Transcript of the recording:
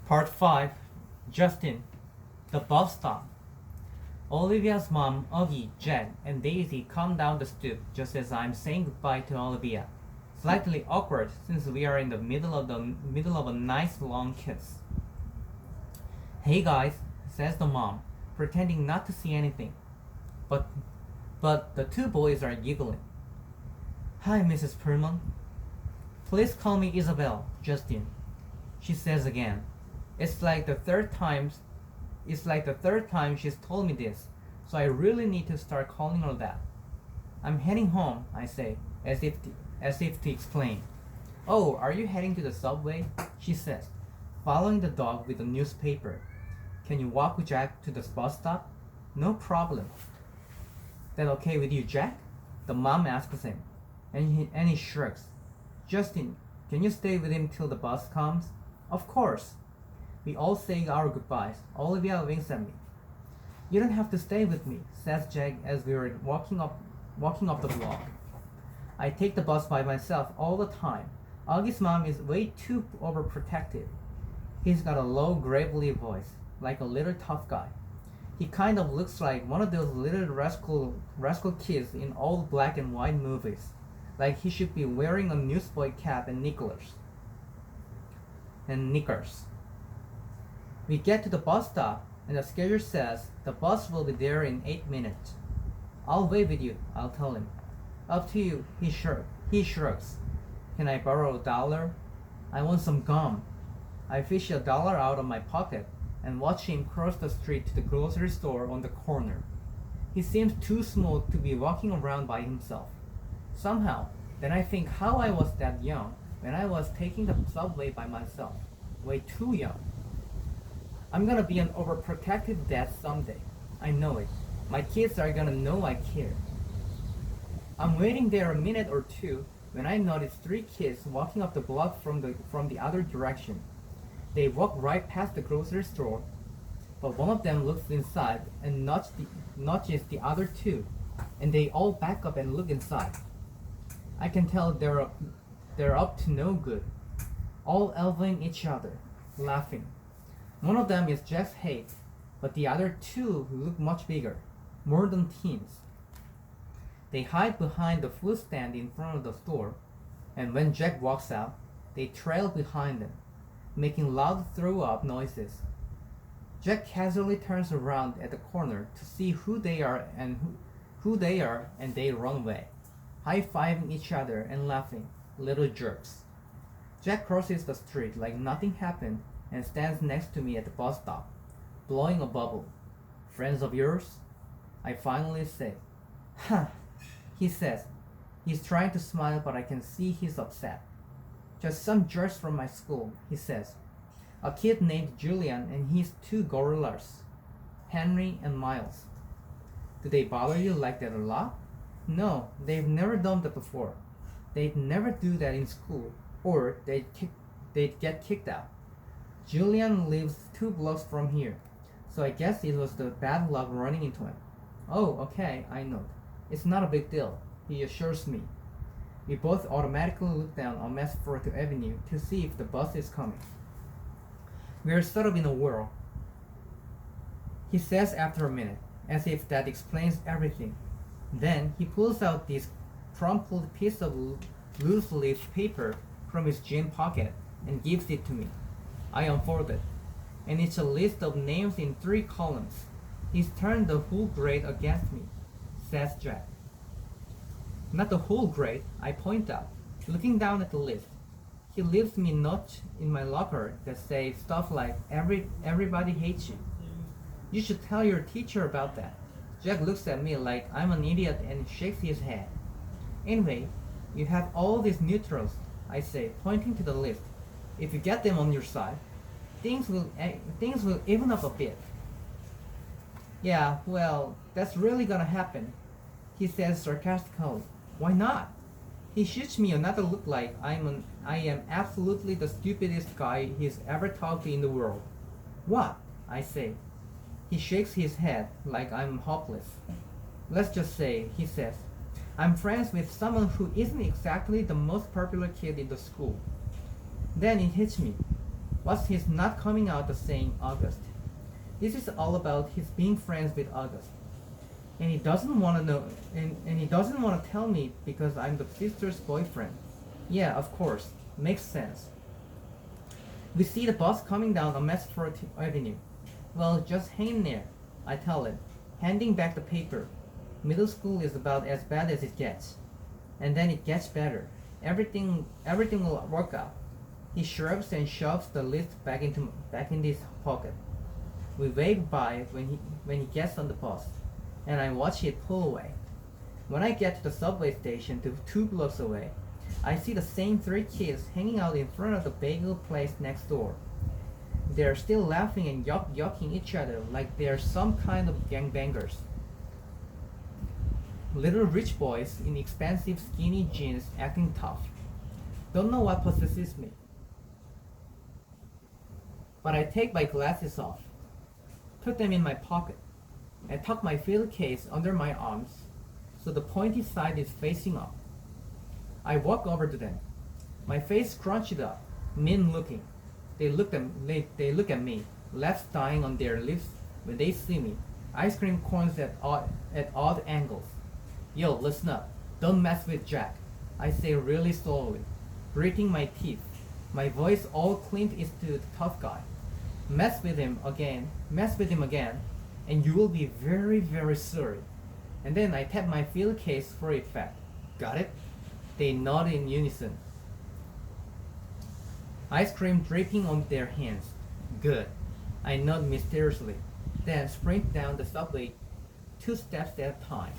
Part 5. Justin. The bus stop. Olivia's mom, Augie, Jen, and Daisy come down the stoop just as I'm saying goodbye to Olivia. Slightly awkward since we are in the middle of a nice long kiss. Hey guys, says the mom, pretending not to see anything. But the two boys are giggling. Hi, Mrs. Pullman. Please call me Isabel, Justin, she says again. It's like the third time she's told me this, so I really need to start calling her that. I'm heading home, I say, as if to explain. Oh, are you heading to the subway? She says, following the dog with the newspaper. Can you walk with Jack to the bus stop? No problem. That okay with you, Jack? The mom asks him, and he shrugs. Justin, can you stay with him till the bus comes? Of course. We all say our goodbyes. Olivia winks at me. You don't have to stay with me, says Jack as we are walking up the block. I take the bus by myself all the time. Augie's mom is way too overprotective. He's got a low, gravelly voice, like a little tough guy. He kind of looks like one of those little rascal kids in old black and white movies. Like he should be wearing a newsboy cap and knickers. We get to the bus stop, and the schedule says the bus will be there in 8 minutes. I'll wait with you, I'll tell him. Up to you, he shrugs. Can I borrow $1? I want some gum. I fish $1 out of my pocket and watch him cross the street to the grocery store on the corner. He seems too small to be walking around by himself. Somehow, then I think how I was that young when I was taking the subway by myself. Way too young. I'm gonna be an overprotective dad someday. I know it. My kids are gonna know I care. I'm waiting there a minute or two when I notice 3 kids walking up the block from the other direction. They walk right past the grocery store, but one of them looks inside and nudges the other 2, and they all back up and look inside. I can tell they're up to no good, all elbowing each other, laughing. One of them is Jack's height, but the other 2 look much bigger, more than teens. They hide behind the food stand in front of the store, and when Jack walks out, they trail behind him, making loud throw-up noises. Jack casually turns around at the corner to see who they are and they run away, high-fiving each other and laughing, little jerks. Jack crosses the street like nothing happened and stands next to me at the bus stop, blowing a bubble. Friends of yours? I finally say. Huh, he says. He's trying to smile, but I can see he's upset. Just some jerks from my school, he says. A kid named Julian and his 2 gorillas, Henry and Miles. Do they bother you like that a lot? No, they've never done that before. They'd never do that in school, or they'd get kicked out. Julian lives 2 blocks from here, so I guess it was the bad luck running into him. Oh, okay, I know. It's not a big deal, he assures me. We both automatically look down on Massaforte Avenue to see if the bus is coming. We're sort of in a whirl, he says after a minute, as if that explains everything. Then he pulls out this crumpled piece of loose leaf paper from his jean pocket and gives it to me. I unfold it, and it's a list of names in 3 columns. He's turned the whole grade against me, says Jack. Not the whole grade, I point out, looking down at the list. He leaves me notes in my locker that say stuff like, everybody hates you. You should tell your teacher about that. Jack looks at me like I'm an idiot and shakes his head. Anyway, you have all these neutrals, I say, pointing to the list. If you get them on your side, things will even up a bit. Yeah, well, that's really gonna happen, he says sarcastically. Why not? He shoots me another look like I am absolutely the stupidest guy he's ever talked to in the world. What? I say. He shakes his head like I'm hopeless. Let's just say, he says, I'm friends with someone who isn't exactly the most popular kid in the school. Then it hits me. What's his not coming out the saying August? This is all about his being friends with August. And he doesn't want to know, and he doesn't want to tell me because I'm the sister's boyfriend. Yeah, of course. Makes sense. We see the bus coming down on Masford Avenue. Well, just hang in there, I tell him, handing back the paper. Middle school is about as bad as it gets. And then it gets better. Everything will work out. He shrugs and shoves the list back in his pocket. We wave bye when he gets on the bus, and I watch it pull away. When I get to the subway station 2 blocks away, I see the same 3 kids hanging out in front of the bagel place next door. They're still laughing and yucking each other like they're some kind of gangbangers. Little rich boys in expensive skinny jeans acting tough. Don't know what possesses me. But I take my glasses off, put them in my pocket, and tuck my field case under my arms so the pointy side is facing up. I walk over to them, my face scrunched up, mean looking. They look at me, laughs dying on their lips when they see me. Ice cream cones at odd angles. Yo, listen up. Don't mess with Jack, I say really slowly, gritting my teeth, my voice all Clint Eastwood tough guy. Mess with him again, and you will be very, very sorry. And then I tap my field case for effect. Got it? They nod in unison. Ice cream dripping on their hands. Good. I nod mysteriously, then sprint down the subway 2 steps at a time.